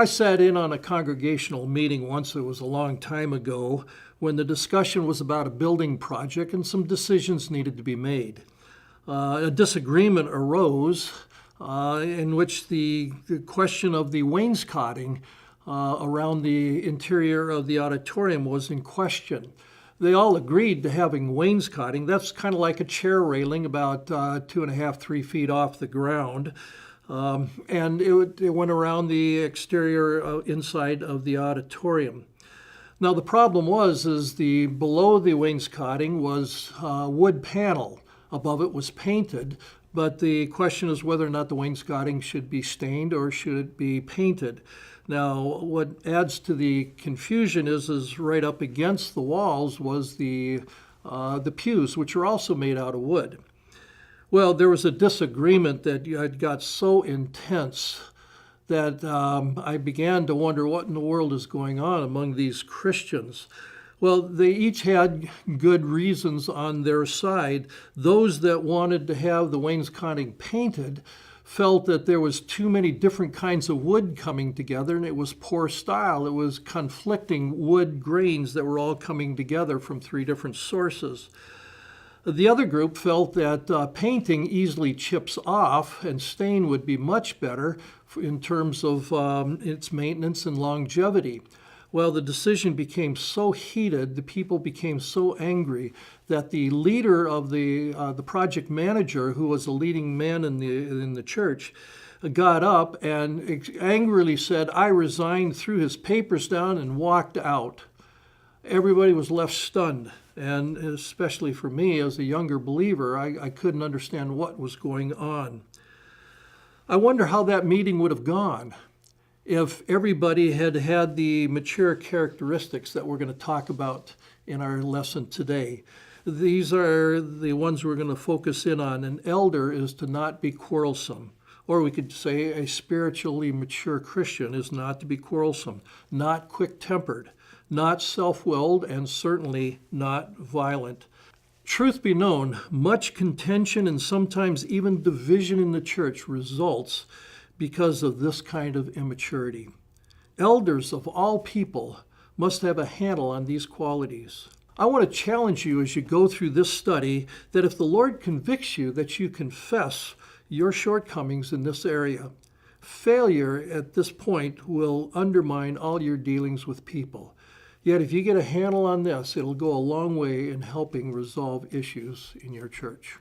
I sat in on a congregational meeting once, it was a long time ago, when the discussion was about a building project and some decisions needed to be made. A disagreement arose in which the question of the wainscoting around the interior of the auditorium was in question. They all agreed to having wainscoting. That's kind of like a chair railing about 2.5, 3 feet off the ground. And it went around the exterior inside of the auditorium. Now the problem is the below the wainscoting was wood panel. Above it was painted, but the question is whether or not the wainscoting should be stained or should it be painted. Now, what adds to the confusion is right up against the walls was the pews, which are also made out of wood. Well, there was a disagreement that had got so intense that I began to wonder what in the world is going on among these Christians. Well, they each had good reasons on their side. Those that wanted to have the wainscoting painted felt that there was too many different kinds of wood coming together and it was poor style. It was conflicting wood grains that were all coming together from 3 different sources. The other group felt that painting easily chips off and stain would be much better in terms of its maintenance and longevity. Well, the decision became so heated, the people became so angry that the leader of the project manager, who was a leading man in the church, got up and angrily said, "I resign," threw his papers down and walked out. Everybody was left stunned. And especially for me as a younger believer, I couldn't understand what was going on. I wonder how that meeting would have gone if everybody had had the mature characteristics that we're going to talk about in our lesson today. These are the ones we're going to focus in on. An elder is to not be quarrelsome. Or we could say a spiritually mature Christian is not to be quarrelsome, not quick-tempered, not self-willed, and certainly not violent. Truth be known, much contention and sometimes even division in the church results because of this kind of immaturity. Elders of all people must have a handle on these qualities. I want to challenge you as you go through this study that if the Lord convicts you, that you confess your shortcomings in this area. Failure at this point will undermine all your dealings with people. Yet if you get a handle on this, it'll go a long way in helping resolve issues in your church.